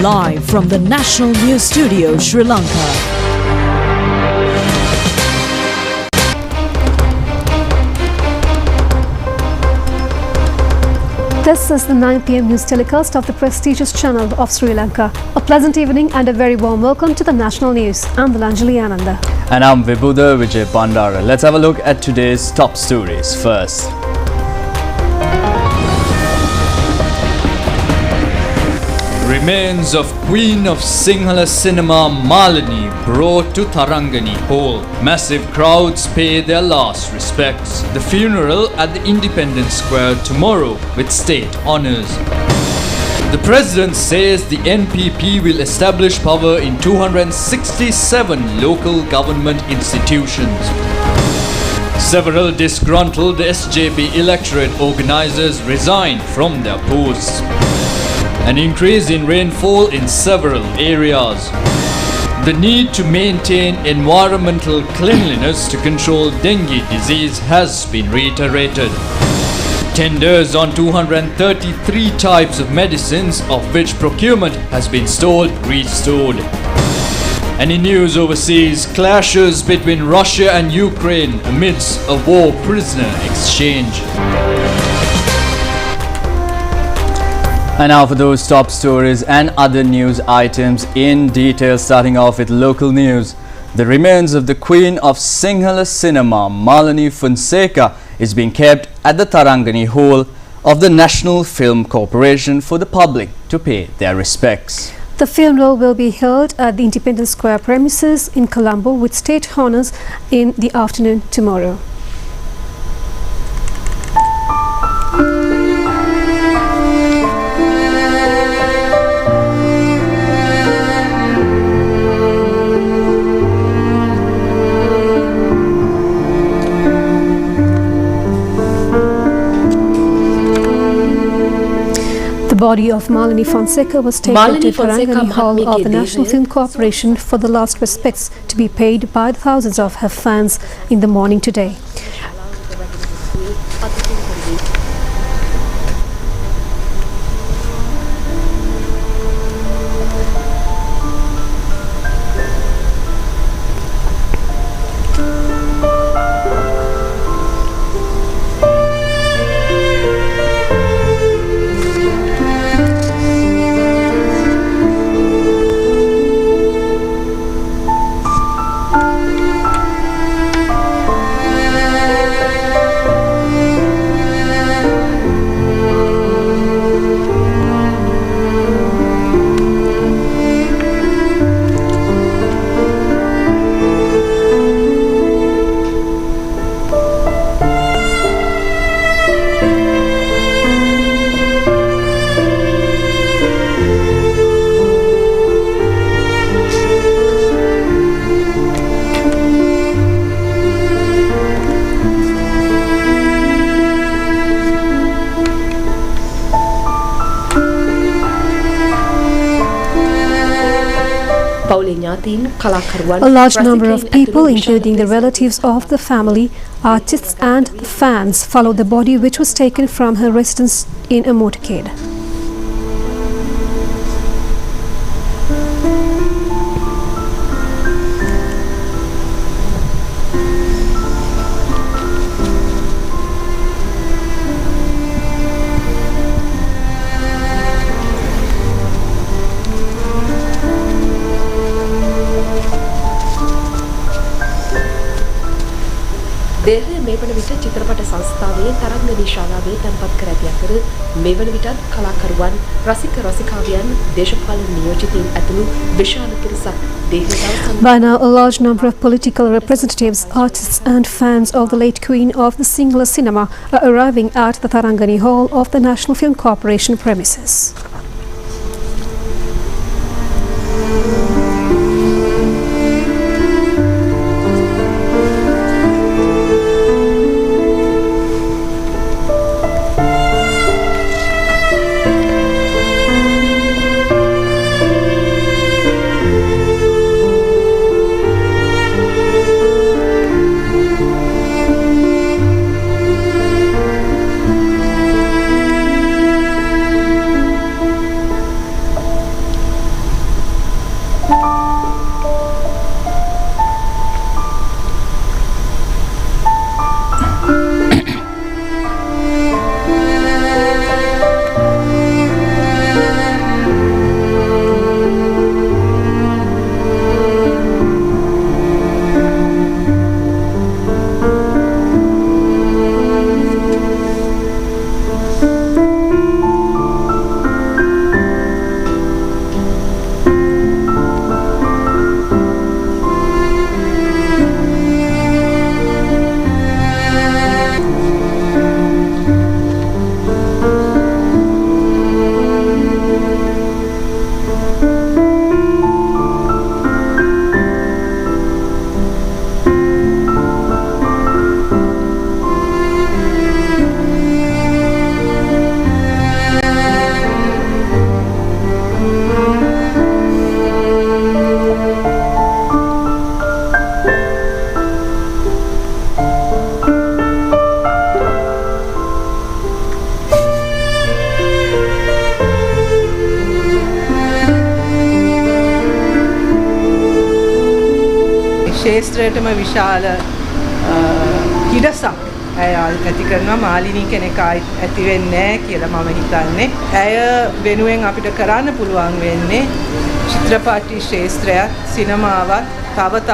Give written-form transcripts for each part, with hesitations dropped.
live from the National News Studio, Sri Lanka. This is the 9 p.m. news telecast of the prestigious channel of Sri Lanka. A pleasant evening and a very warm welcome to the national news. I'm Vilanjali Ananda. And I'm Vibhuda Vijay Pandara. Let's have a look at today's top stories first. Remains of Queen of Sinhala cinema Malani brought to Tharangani Hall. Massive crowds pay their last respects. The funeral at the Independence Square tomorrow with state honours. The President says the NPP will establish power in 267 local government institutions. Several disgruntled SJP electorate organisers resign from their posts. An increase in rainfall in several areas. The need to maintain environmental cleanliness to control dengue disease has been reiterated. Tenders on 233 types of medicines, of which procurement has been restored. And in news overseas, clashes between Russia and Ukraine amidst a war prisoner exchange. And now for those top stories and other news items in detail, starting off with local news. The remains of the Queen of Sinhala cinema, Malani Fana, is being kept at the Tharangani Hall of the National Film Corporation for the public to pay their respects. The funeral will be held at the Independence Square premises in Colombo with state honours in the afternoon tomorrow. The body of Malani Fana was taken to Tharangani Hall of the National Film Corporation for the last respects to be paid by the thousands of her fans in the morning today. A large number of people, including the relatives of the family, artists and the fans, followed the body, which was taken from her residence in a motorcade. දේහය මේ වන විට චිත්‍රපට සංස්ථාවේ තරංගනී ශාලාවේ තැන්පත් කර ඇති අතර මේ වන විටත් කලාකරුවන් රසික රසිකාවියන් දේශපාලන නියෝජිතයින් ඇතුළු විශාල පිරිසක් දේහයට By now, a large number of political representatives, artists and fans of the late Queen of the Sinhala cinema are arriving at the Tharangani Hall of the National Film Corporation premises. ශේෂ්ත්‍රයටම විශාල හිඩසක් ඇති කරනවා. මාලිනී කෙනෙක් ඇති වෙන්නේ නැහැ කියලා මම හිතන්නේ. ඇය වෙනුවෙන් අපිට කරන්න පුළුවන් වෙන්නේ චිත්‍රපටි ශාස්ත්‍රයත් සිනමාවත් තවත්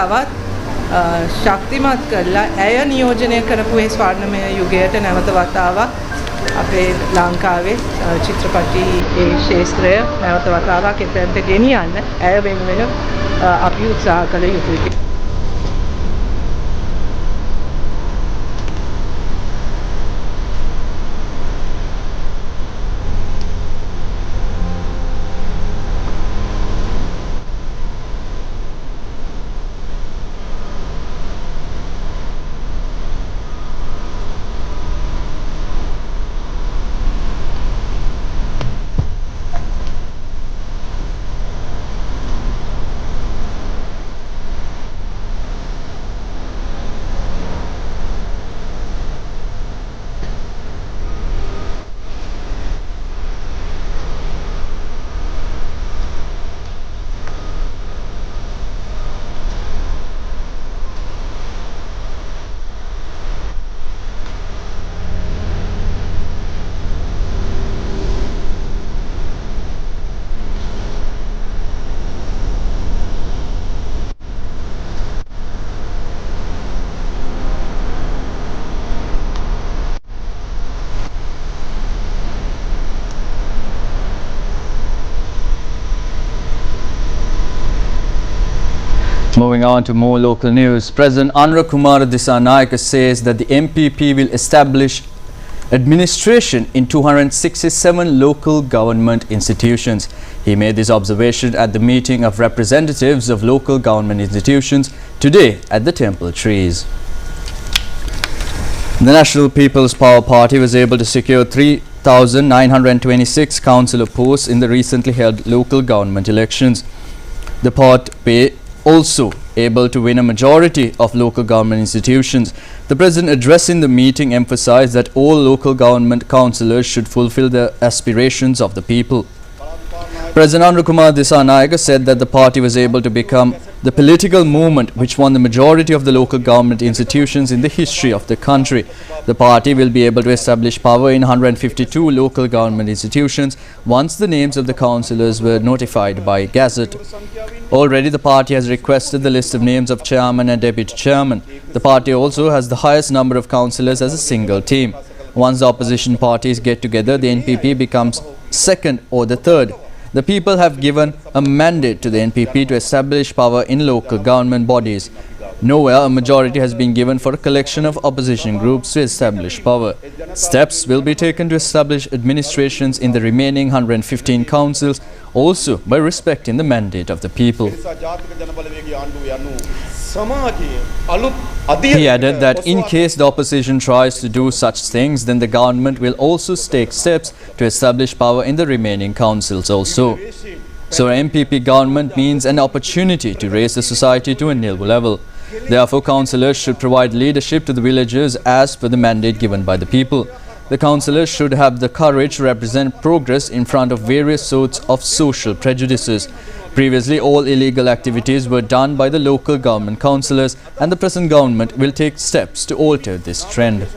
ශක්තිමත් කරලා ඇය නියෝජනය කරපු ඒ ස්වර්ණමය යුගයට නැවත වතාවක් අපේ ලංකාවේ චිත්‍රපටි ඒ ශාස්ත්‍රය නැවත වතාවක් එතනට ගෙනියන්න ඇය වෙනුවෙන් අපි උත්සාහ කළ යුතුයි. Moving on to more local news, President Anura Kumar Dissanayake says that the MPP will establish administration in 267 local government institutions. He made this observation at the meeting of representatives of local government institutions today at the Temple Trees. The National People's Power Party was able to secure 3,926 councillor posts in the recently held local government elections. The party also able to win a majority of local government institutions. The President addressing the meeting emphasized that all local government councillors should fulfill the aspirations of the people. President Anura Kumar Dissanayake said that the party was able to become the political movement which won the majority of the local government institutions in the history of the country. The party will be able to establish power in 152 local government institutions once the names of the councillors were notified by Gazette. Already the party has requested the list of names of chairman and deputy chairman. The party also has the highest number of councillors as a single team. Once the opposition parties get together, the NPP becomes second or the third. The people have given a mandate to the NPP to establish power in local government bodies. Nowhere a majority has been given for a collection of opposition groups to establish power. Steps will be taken to establish administrations in the remaining 115 councils, also by respecting the mandate of the people. He added that in case the opposition tries to do such things, then the government will also take steps to establish power in the remaining councils also. So an MPP government means an opportunity to raise the society to a new level. Therefore, councillors should provide leadership to the villagers as per the mandate given by the people. The councillors should have the courage to represent progress in front of various sorts of social prejudices. Previously, all illegal activities were done by the local government councillors, and the present government will take steps to alter this trend.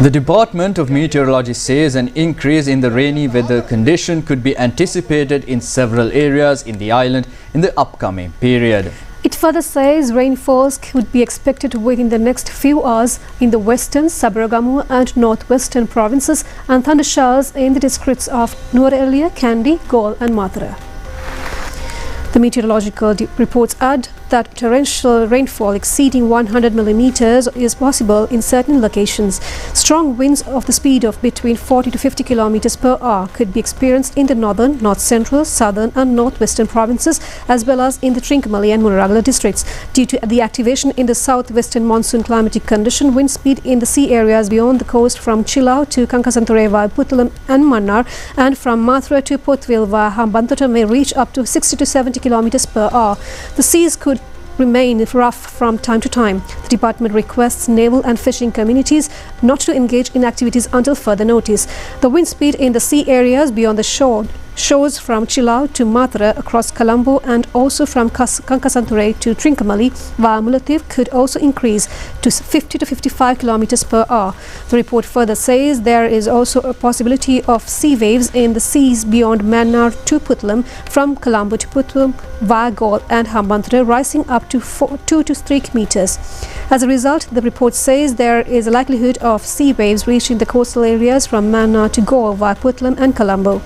The Department of Meteorology says an increase in the rainy weather condition could be anticipated in several areas in the island in the upcoming period. It further says rainfalls could be expected within the next few hours in the western, Sabaragamu and northwestern provinces, and thunder showers in the districts of Nuwara, Kandy, Galle and Mathura. The meteorological reports add that torrential rainfall exceeding 100 millimeters is possible in certain locations. Strong winds of the speed of between 40 to 50 kilometers per hour could be experienced in the northern, north central, southern and northwestern provinces, as well as in the Trincomalee and Munaragala districts. Due to the activation in the southwestern monsoon climatic condition, wind speed in the sea areas beyond the coast from Chilau to Kankasanture via Puttalam and Mannar, and from Mathura to Pothville via Hambantota may reach up to 60 to 70 kilometers per hour. The seas could remain rough from time to time. The department requests naval and fishing communities not to engage in activities until further notice. The wind speed in the sea areas beyond the shore shows from Chilau to Mathura across Colombo and also from Kankasanture to Trincomalee via Mullaitivu could also increase to 50 to 55 kilometers per hour. The report further says there is also a possibility of sea waves in the seas beyond Mannar to Puttalam, from Colombo to Puttalam via Galle and Hambantota, rising up to 2 to 3 meters. As a result, the report says there is a likelihood of sea waves reaching the coastal areas from Mannar to Galle via Puttalam and Colombo.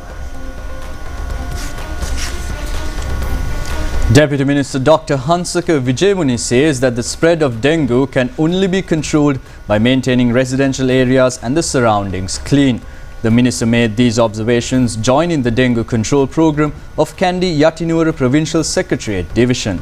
Deputy Minister Dr. Hansaka Vijayamuni says that the spread of dengue can only be controlled by maintaining residential areas and the surroundings clean. The minister made these observations joining the dengue control program of Kandy Yatinura Provincial Secretariat Division.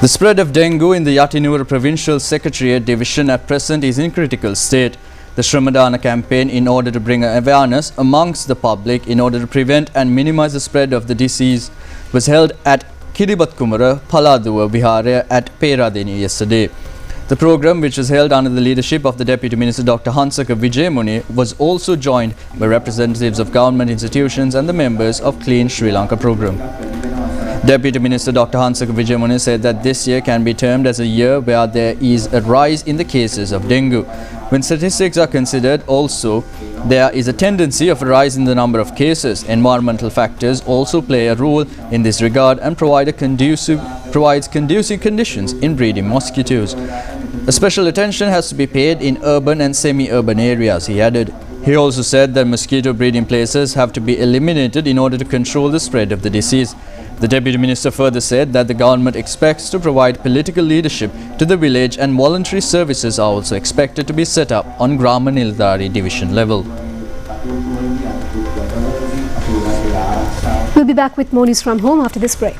The spread of dengue in the Yatinura Provincial Secretariat Division at present is in critical state. The Shramadana campaign, in order to bring awareness amongst the public in order to prevent and minimize the spread of the disease, was held at Kiribatkumara Paladuwa Vihara at Peradeni yesterday. The program, which was held under the leadership of the Deputy Minister Dr. Hansaka Vijayamuni, was also joined by representatives of government institutions and the members of Clean Sri Lanka program. Deputy Minister Dr. Hansaka Vijayamuni said that this year can be termed as a year where there is a rise in the cases of dengue. When statistics are considered, also there is a tendency of a rise in the number of cases. Environmental factors also play a role in this regard and provides conducive conditions in breeding mosquitoes. A special attention has to be paid in urban and semi-urban areas, he added. He also said that mosquito breeding places have to be eliminated in order to control the spread of the disease. The Deputy Minister further said that the government expects to provide political leadership to the village and voluntary services are also expected to be set up on Grama Nilgiri division level. We'll be back with more news from home after this break.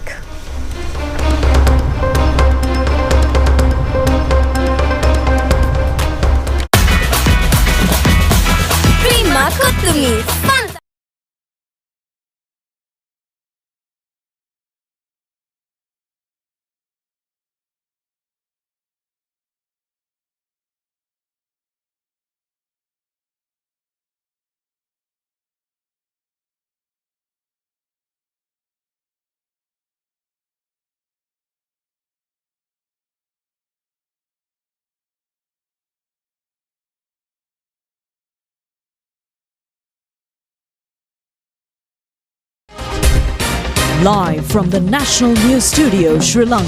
Live from the National News Studio, Sri Lanka.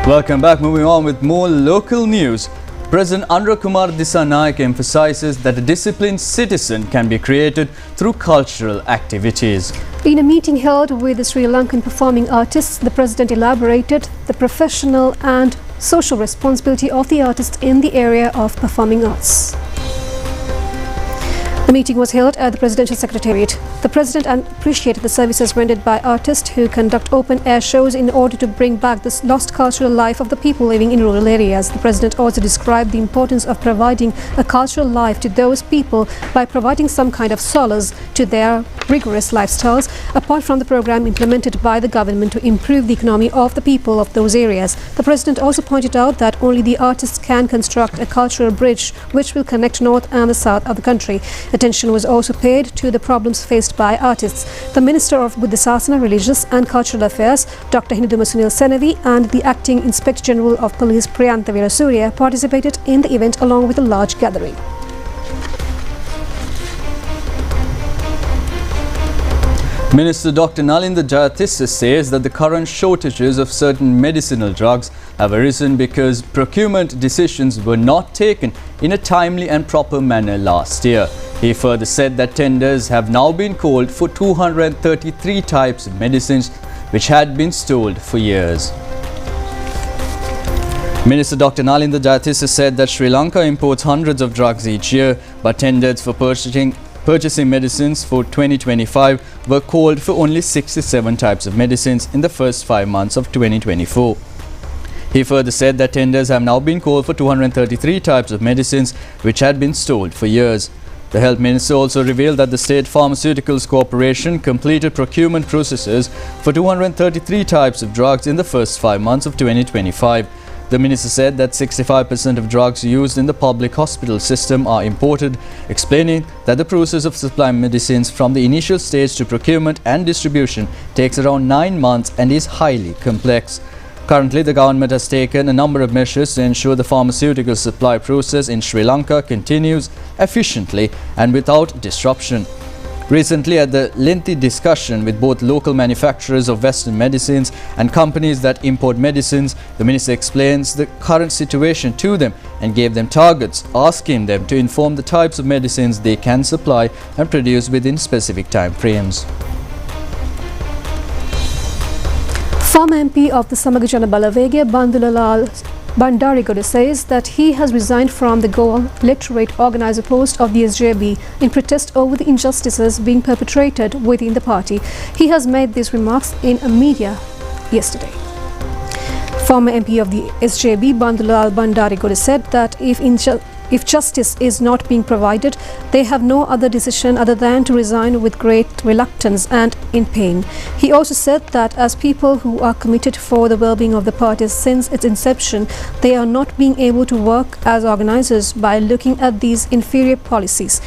Welcome back. Moving on with more local news. President Andra Kumar Dissanayake emphasizes that a disciplined citizen can be created through cultural activities. In a meeting held with the Sri Lankan performing artists, the President elaborated the professional and social responsibility of the artists in the area of performing arts. The meeting was held at the Presidential Secretariat. The President appreciated the services rendered by artists who conduct open-air shows in order to bring back this lost cultural life of the people living in rural areas. The President also described the importance of providing a cultural life to those people by providing some kind of solace to their rigorous lifestyles, apart from the program implemented by the government to improve the economy of the people of those areas. The President also pointed out that only the artists can construct a cultural bridge which will connect north and the south of the country. Attention was also paid to the problems faced by artists. The Minister of Buddhasasana, Religious and Cultural Affairs, Dr. Hiniduma Sunil Senavi, and the Acting Inspector General of Police, Priyantha Veerasurya, participated in the event along with a large gathering. Minister Dr. Nalinda Jayatissa says that the current shortages of certain medicinal drugs have arisen because procurement decisions were not taken in a timely and proper manner last year. He further said that tenders have now been called for 233 types of medicines which had been stored for years. Minister Dr. Nalinda Jayatissa said that Sri Lanka imports hundreds of drugs each year, but tenders for purchasing medicines for 2025 were called for only 67 types of medicines in the first 5 months of 2024. He further said that tenders have now been called for 233 types of medicines which had been stored for years. The Health Minister also revealed that the State Pharmaceuticals Corporation completed procurement processes for 233 types of drugs in the first 5 months of 2025. The minister said that 65% of drugs used in the public hospital system are imported, explaining that the process of supplying medicines from the initial stage to procurement and distribution takes around 9 months and is highly complex. Currently, the government has taken a number of measures to ensure the pharmaceutical supply process in Sri Lanka continues efficiently and without disruption. Recently, at the lengthy discussion with both local manufacturers of Western medicines and companies that import medicines, the minister explains the current situation to them and gave them targets, asking them to inform the types of medicines they can supply and produce within specific time frames. Former MP of the Samaga Jana Balawege, Bandula Sanctuary says that he has resigned from the Goa electorate organizer post of the SJB in protest over the injustices being perpetrated within the party. He has made these remarks in a media yesterday. Former MP of the SJB, Bandula Sanctuary, said that if justice is not being provided, they have no other decision other than to resign with great reluctance and in pain. He also said that as people who are committed for the well-being of the party since its inception, they are not being able to work as organizers by looking at these inferior policies.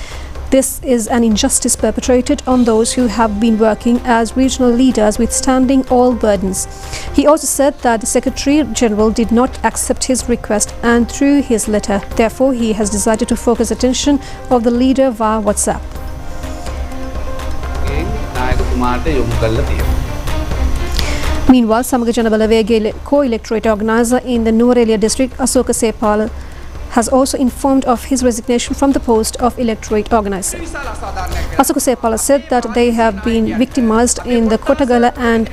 This is an injustice perpetrated on those who have been working as regional leaders withstanding all burdens. He also said that the Secretary General did not accept his request and through his letter. Therefore, he has decided to focus attention of the leader via WhatsApp. Meanwhile, Samaga Jana Balawege co-electorate organizer in the Nuwara district, Asoka Sepala, has also informed of his resignation from the post of electorate organizer. Asoka Sepala said that they have been victimized in the Kotagala and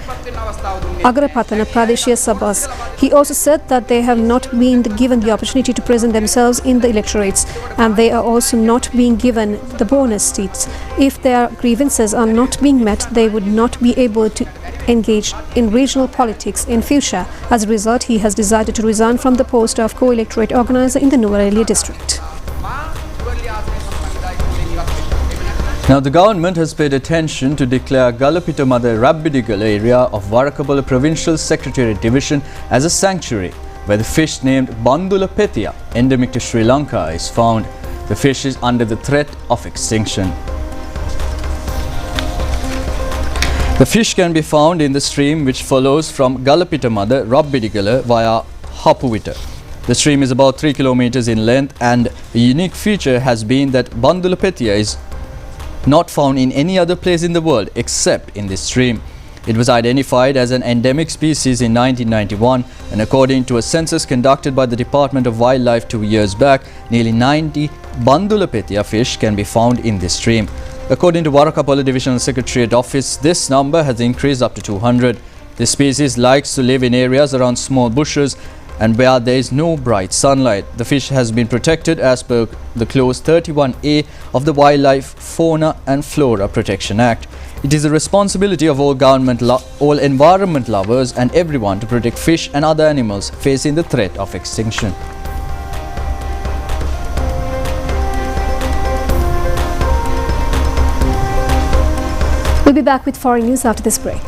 Agrapatana Pradeshia Sabhas. He also said that they have not been given the opportunity to present themselves in the electorates and they are also not being given the bonus seats. If their grievances are not being met, they would not be able to engage in regional politics in future. As a result, he has decided to resign from the post of co-electorate organizer in the Nuwara district. Now, the government has paid attention to declare Galapitamada Rabbidigala area of Varakapala Provincial Secretariat Division as a sanctuary where the fish named Bandula Sanctuary, endemic to Sri Lanka, is found. The fish is under the threat of extinction. The fish can be found in the stream which follows from Galapitamada Rabbidigala via Hapuvita. The stream is about 3 kilometers in length and a unique feature has been that Bandula Sanctuary is not found in any other place in the world except in this stream. It was identified as an endemic species in 1991 and according to a census conducted by the Department of Wildlife 2 years back, nearly 90 Bandula Sanctuary fish can be found in this stream. According to Varakapala Divisional Secretariat Office, this number has increased up to 200. This species likes to live in areas around small bushes and where there is no bright sunlight. The fish has been protected as per the Clause 31A of the Wildlife, Fauna and Flora Protection Act. It is the responsibility of all all environment lovers and everyone to protect fish and other animals facing the threat of extinction. We'll be back with foreign news after this break.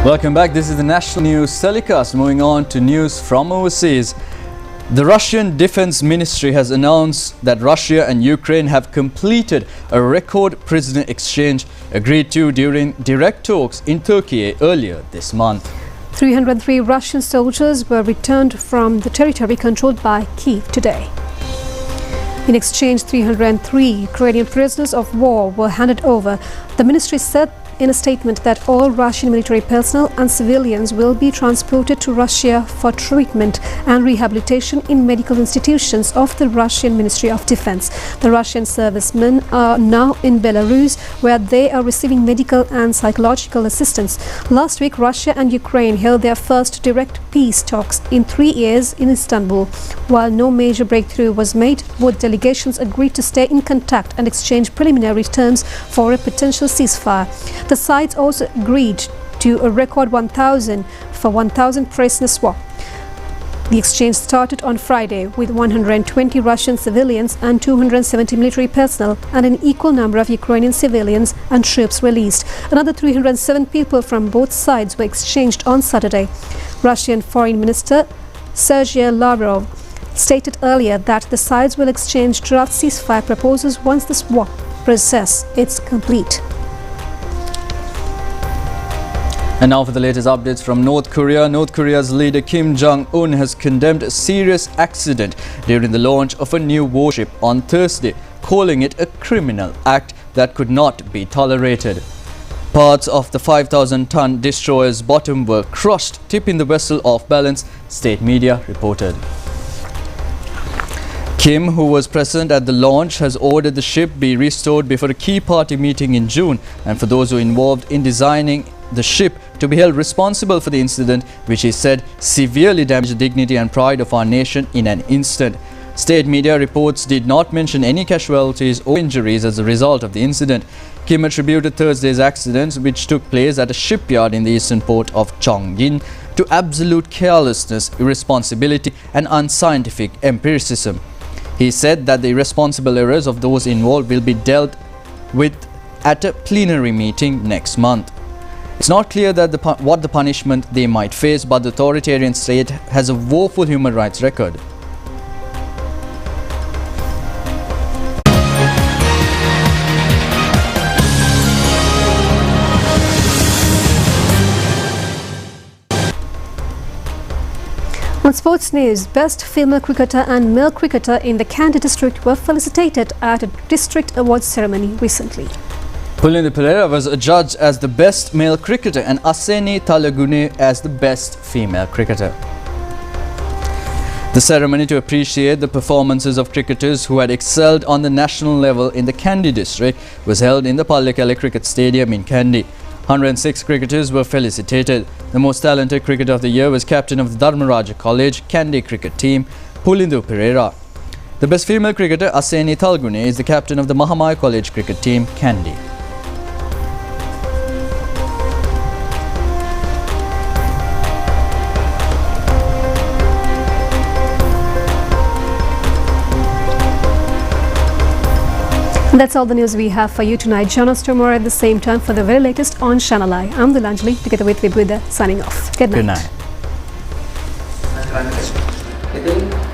Welcome back. This is the National News Telecast. Moving on to news from overseas. The Russian Defense Ministry has announced that Russia and Ukraine have completed a record prisoner exchange agreed to during direct talks in Turkey earlier this month. 303 Russian soldiers were returned from the territory controlled by Kyiv today. In exchange, 303 Ukrainian prisoners of war were handed over. The ministry said in a statement that all Russian military personnel and civilians will be transported to Russia for treatment and rehabilitation in medical institutions of the Russian Ministry of Defense. The Russian servicemen are now in Belarus, where they are receiving medical and psychological assistance. Last week, Russia and Ukraine held their first direct peace talks in 3 years in Istanbul. While no major breakthrough was made, both delegations agreed to stay in contact and exchange preliminary terms for a potential ceasefire. The sides also agreed to a record 1,000 prisoner swap. The exchange started on Friday with 120 Russian civilians and 270 military personnel and an equal number of Ukrainian civilians and troops released. Another 307 people from both sides were exchanged on Saturday. Russian Foreign Minister Sergei Lavrov stated earlier that the sides will exchange draft ceasefire proposals once the swap process is complete. And now for the latest updates from North Korea. North Korea's leader Kim Jong-un has condemned a serious accident during the launch of a new warship on Thursday, calling it a criminal act that could not be tolerated. Parts of the 5,000-ton destroyer's bottom were crushed, tipping the vessel off balance, state media reported. Kim, who was present at the launch, has ordered the ship be restored before a key party meeting in June, and for those who were involved in designing the ship to be held responsible for the incident, which he said severely damaged the dignity and pride of our nation in an instant. State media reports did not mention any casualties or injuries as a result of the incident. Kim attributed Thursday's accident, which took place at a shipyard in the eastern port of Cheongin, to absolute carelessness, irresponsibility and unscientific empiricism. He said that the irresponsible errors of those involved will be dealt with at a plenary meeting next month. It's not clear that what the punishment they might face, but the authoritarian state has a woeful human rights record. On sports news, best female cricketer and male cricketer in the Kandy district were felicitated at a district awards ceremony recently. Pulindu Pereira was adjudged as the best male cricketer and Aseni Talagune as the best female cricketer. The ceremony to appreciate the performances of cricketers who had excelled on the national level in the Kandy district was held in the Pallekele Cricket Stadium in Kandy. 106 cricketers were felicitated. The most talented cricketer of the year was captain of the Dharmaraja College Kandy cricket team, Pulindu Pereira. The best female cricketer, Aseni Talagune, is the captain of the Mahamaya College cricket team, Kandy. And that's all the news we have for you tonight. Join us tomorrow at the same time for the very latest on ChannelEye. I'm Dilanjali, together with Vibhuda, signing off. Good night. Good night.